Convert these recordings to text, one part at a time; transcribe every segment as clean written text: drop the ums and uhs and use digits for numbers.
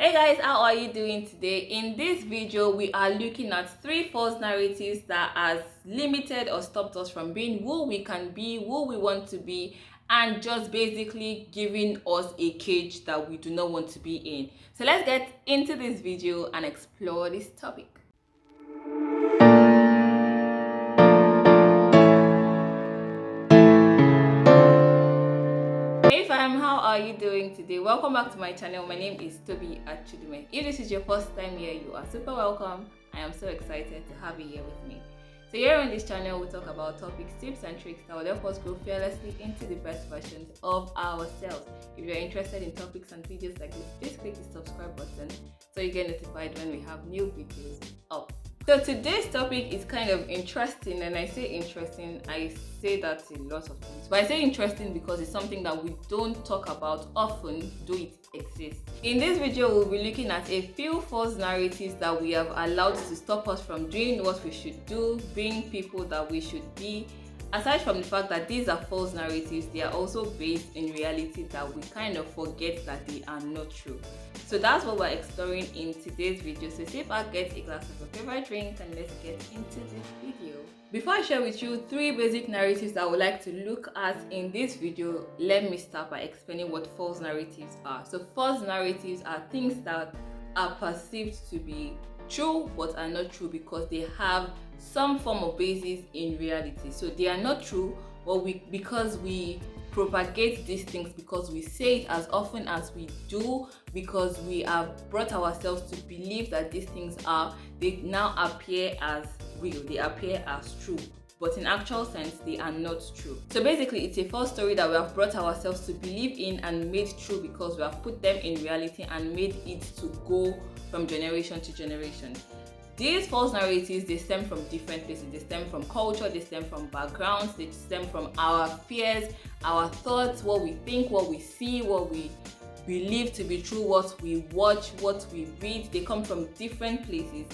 Hey guys, how are you doing today? In this video, we are looking at 3 false narratives that has limited or stopped us from being who we can be, who we want to be, and just basically giving us a cage that we do not want to be in. So let's get into this video and explore this topic. Hey fam, how are you doing today? Welcome back to my channel. My name is Tobi Achudume. If this is your first time here, you are super welcome. I am so excited to have you here with me. So here on this channel, we talk about topics, tips and tricks that will help us grow fearlessly into the best versions of ourselves. If you're interested in topics and videos like this, please click the subscribe button so you get notified when we have new videos up. So today's topic is kind of interesting, and I say interesting, I say that a lot of times. But I say interesting because it's something that we don't talk about often, though it exists. In this video, we'll be looking at a few false narratives that we have allowed to stop us from doing what we should do, being people that we should be. Aside from the fact that these are false narratives, they are also based in reality that we kind of forget that they are not true. So that's what we're exploring in today's video. So sit back, get a glass of your favorite drink, and let's get into this video. Before I share with you 3 basic narratives that I would like to look at in this video, let me start by explaining what false narratives are. So false narratives are things that are perceived to be true but are not true because they have some form of basis in reality. So they are not true, but because we propagate these things, because we say it as often as we do, because we have brought ourselves to believe that these things they now appear as real, they appear as true, but in actual sense they are not true. So basically it's a false story that we have brought ourselves to believe in and made true because we have put them in reality and made it to go from generation to generation. These false narratives, they stem from different places. They stem from culture, they stem from backgrounds, they stem from our fears, our thoughts, what we think, what we see, what we believe to be true, what we watch, what we read. They come from different places.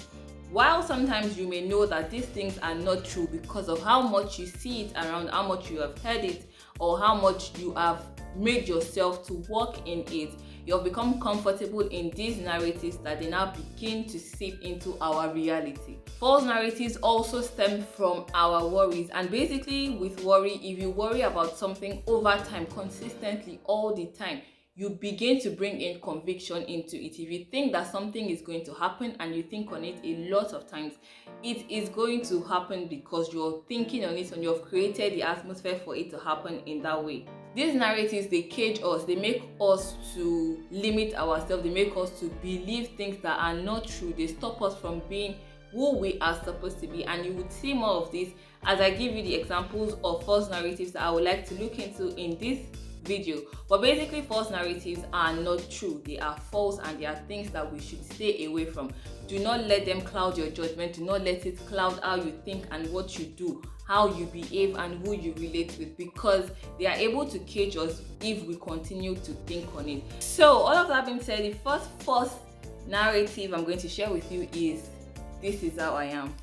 While sometimes you may know that these things are not true because of how much you see it around, how much you have heard it, or how much you have made yourself to walk in it, you have become comfortable in these narratives that they now begin to seep into our reality. False narratives also stem from our worries, and basically with worry, if you worry about something over time, consistently, all the time, you begin to bring in conviction into it. If you think that something is going to happen and you think on it a lot of times, it is going to happen because you're thinking on it and you've created the atmosphere for it to happen in that way. These narratives, they cage us, they make us to limit ourselves, they make us to believe things that are not true, they stop us from being who we are supposed to be. And you would see more of this as I give you the examples of false narratives that I would like to look into in this video. But basically false narratives are not true, they are false, and they are things that we should stay away from. Do not let them cloud your judgment, do not let it cloud how you think and what you do, how you behave and who you relate with, because they are able to cage us if we continue to think on it. So all of that being said, the first false narrative I'm going to share with you is, this is how I am.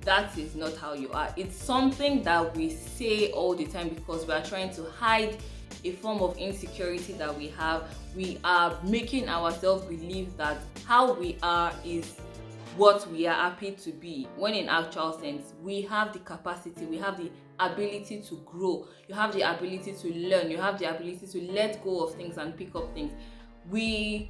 That is not how you are. It's something that we say all the time because we are trying to hide a form of insecurity that we have. We are making ourselves believe that how we are is what we are happy to be, when in actual sense we have the capacity, we have the ability to grow, you have the ability to learn, you have the ability to let go of things and pick up things. We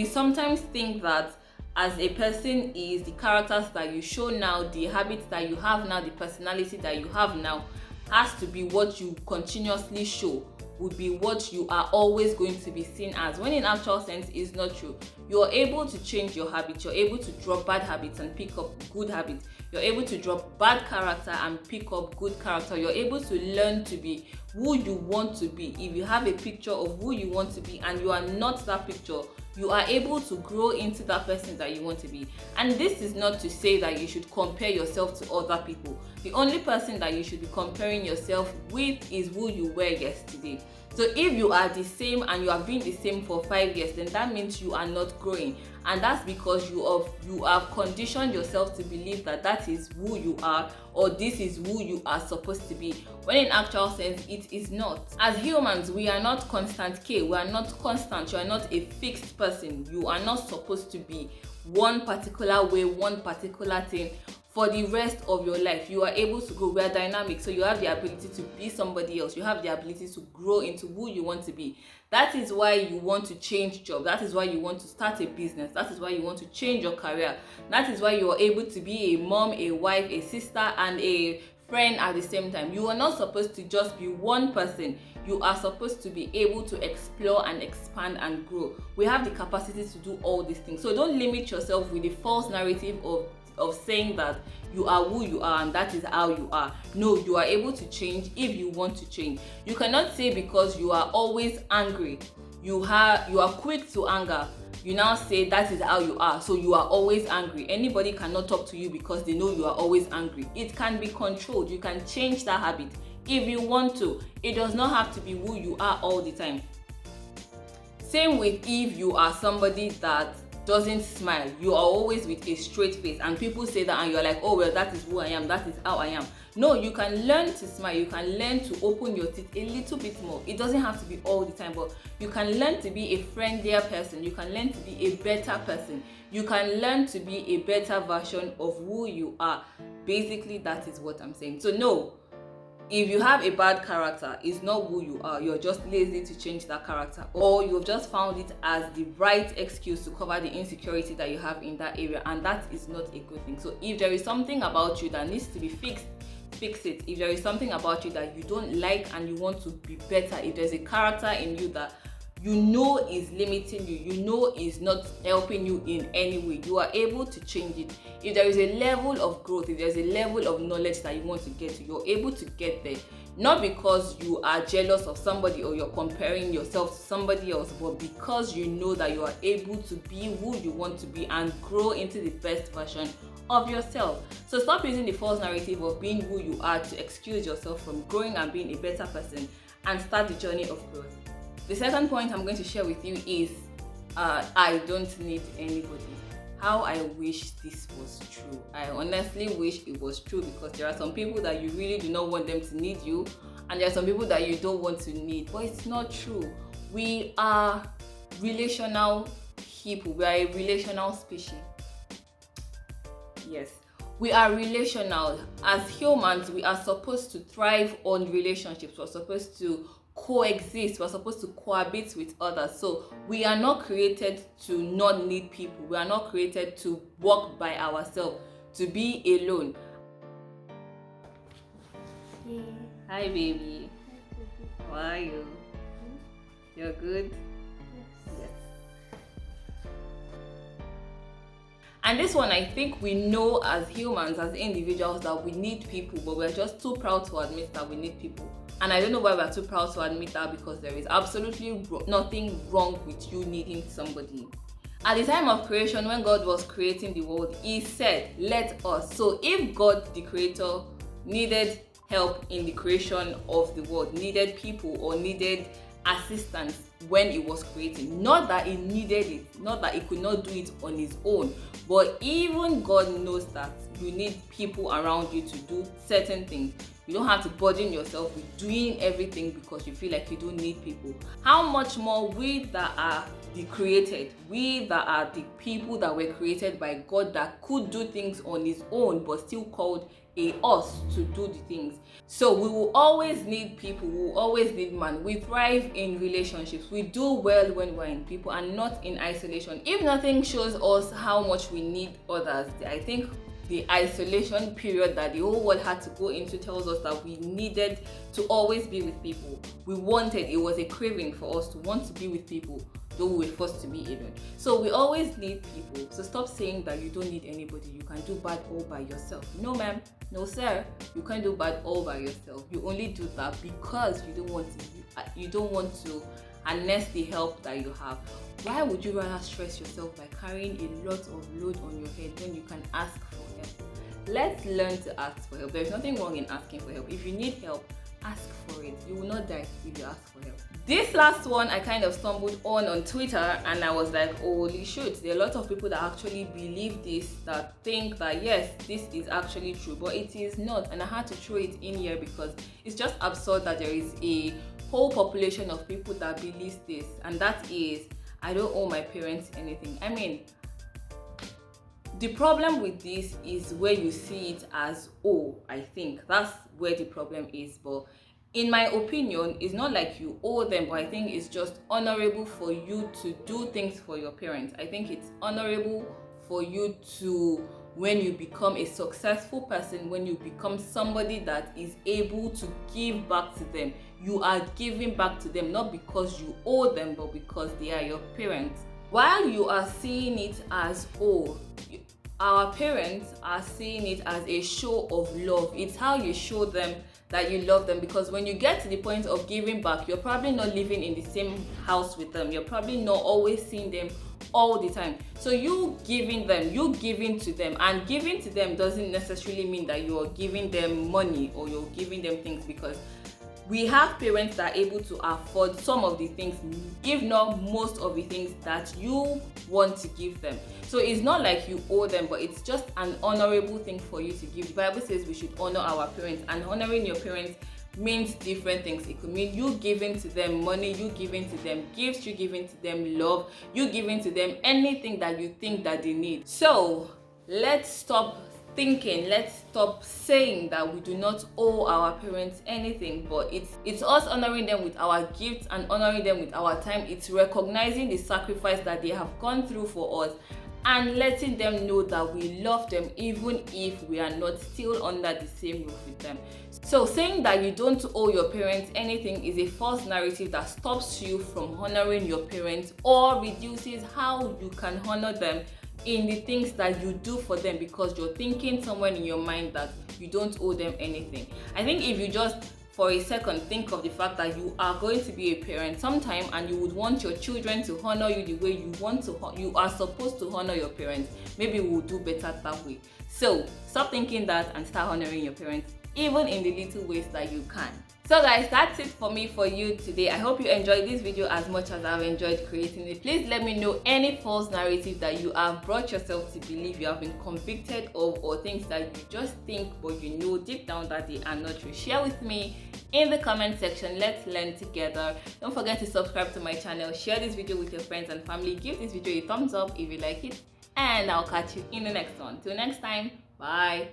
sometimes think that as a person is the characters that you show now, the habits that you have now, the personality that you have now has to be what you continuously show, would be what you are always going to be seen as, when in actual sense is not true. You're able to change your habits, you're able to drop bad habits and pick up good habits, you're able to drop bad character and pick up good character, you're able to learn to be who you want to be. If you have a picture of who you want to be and you are not that picture, you are able to grow into that person that you want to be. And this is not to say that you should compare yourself to other people. The only person that you should be comparing yourself with is who you were yesterday. So if you are the same and you have been the same for 5 years, then that means you are not growing, and that's because you have conditioned yourself to believe that that is who you are, or this is who you are supposed to be, when in actual sense it is not. As humans, we are not constant K, we are not constant. You are not a fixed person. You are not supposed to be one particular way, one particular thing for the rest of your life. You are able to grow. We are dynamic, so you have the ability to be somebody else. You have the ability to grow into who you want to be. That is why you want to change job. That is why you want to start a business. That is why you want to change your career. That is why you are able to be a mom, a wife, a sister, and a friend at the same time. You are not supposed to just be one person. You are supposed to be able to explore and expand and grow. We have the capacity to do all these things. So don't limit yourself with the false narrative of saying that you are who you are and that is how you are. No, you are able to change if you want to change. You cannot say because you are always angry, you are quick to anger, you now say that is how you are, so you are always angry. Anybody cannot talk to you because they know you are always angry. It can be controlled. You can change that habit if you want to. It does not have to be who you are all the time. Same with if you are somebody that doesn't smile, you are always with a straight face, and people say that and you're like, oh well, that is who I am, that is how I am. No, you can learn to smile. You can learn to open your teeth a little bit more. It doesn't have to be all the time, but you can learn to be a friendlier person. You can learn to be a better person. You can learn to be a better version of who you are. Basically, that is what I'm saying. So no, if you have a bad character, it's not who you are. You're just lazy to change that character, or you've just found it as the right excuse to cover the insecurity that you have in that area, and that is not a good thing. So if there is something about you that needs to be fixed, fix it. If there is something about you that you don't like and you want to be better, if there's a character in you that you know is limiting you, you know is not helping you in any way, you are able to change it. If there is a level of growth, if there's a level of knowledge that you want to get to, you're able to get there. Not because you are jealous of somebody or you're comparing yourself to somebody else, but because you know that you are able to be who you want to be and grow into the best version of yourself. So stop using the false narrative of being who you are to excuse yourself from growing and being a better person, and start the journey of growth. The second point I'm going to share with you is I don't need anybody. How I wish this was true. I honestly wish it was true, because there are some people that you really do not want them to need you, and there are some people that you don't want to need, but it's not true. We are relational people. We are a relational species. Yes, we are relational. As humans, we are supposed to thrive on relationships. We're supposed to coexist. We're supposed to cohabit with others. So we are not created to not need people. We are not created to walk by ourselves, to be alone. Yeah. Hi baby. How are you? You're good? Yes. And this one, I think we know as humans, as individuals, that we need people, but we're just too proud to admit that we need people. And I don't know why we're too proud to admit that, because there is absolutely nothing wrong with you needing somebody. At the time of creation, when God was creating the world, He said, let us. So if God, the creator, needed help in the creation of the world, needed people or needed assistance when He was creating, not that He needed it, not that He could not do it on His own, but even God knows that you need people around you to do certain things. You don't have to burden yourself with doing everything because you feel like you don't need people. How much more we that are the created, we that are the people that were created by God, that could do things on His own but still called us to do the things. So we will always need people, we will always need man. We thrive in relationships. We do well when we're in people and not in isolation. If nothing shows us how much we need others, I think the isolation period that the whole world had to go into tells us that we needed to always be with people. We wanted, it was a craving for us to want to be with people, though we were forced to be alone. So we always need people. So stop saying that you don't need anybody, you can do bad all by yourself. No ma'am, no sir, you can't do bad all by yourself. You only do that because you don't want to harness the help that you have. Why would you rather stress yourself by carrying a lot of load on your head when you can ask for help? Let's learn to ask for help. There's nothing wrong in asking for help. If you need help, ask for it. You will not die if you ask for help. This last one I kind of stumbled on Twitter, and I was like, holy shit, there are a lot of people that actually believe this, that think that yes, this is actually true, but it is not. And I had to throw it in here because it's just absurd that there is a whole population of people that believes this, and that is, I don't owe my parents anything. I mean, the problem with this is where you see it as, oh, I think that's where the problem is. But in my opinion, it's not like you owe them, but I think it's just honorable for you to do things for your parents. I think it's honorable for you to, when you become a successful person, when you become somebody that is able to give back to them, you are giving back to them not because you owe them, but because they are your parents. While you are seeing it as, oh, our parents are seeing it as a show of love. It's how you show them that you love them, because when you get to the point of giving back, you're probably not living in the same house with them. You're probably not always seeing them all the time. So you giving to them, and giving to them doesn't necessarily mean that you're giving them money or you're giving them things, because we have parents that are able to afford some of the things, if not most of the things that you want to give them. So it's not like you owe them, but it's just an honorable thing for you to give. The Bible says we should honor our parents, and honoring your parents means different things. It could mean you giving to them money, you giving to them gifts, you giving to them love, you giving to them anything that you think that they need. So let's stop saying that we do not owe our parents anything, but it's us honoring them with our gifts and honoring them with our time. It's recognizing the sacrifice that they have gone through for us, and letting them know that we love them even if we are not still under the same roof with them. So saying that you don't owe your parents anything is a false narrative that stops you from honoring your parents, or reduces how you can honor them in the things that you do for them, because you're thinking somewhere in your mind that you don't owe them anything. I think if you just for a second think of the fact that you are going to be a parent sometime, and you would want your children to honor you the way you are supposed to honor your parents, maybe we'll do better that way. So stop thinking that and start honoring your parents, even in the little ways that you can. So guys, that's it for me for you today. I hope you enjoyed this video as much as I've enjoyed creating it. Please let me know any false narrative that you have brought yourself to believe, you have been convicted of, or things that you just think but you know deep down that they are not true. Share with me in the comment section. Let's learn together. Don't forget to subscribe to my channel, share this video with your friends and family, give this video a thumbs up if you like it, and I'll catch you in the next one. Till next time, bye.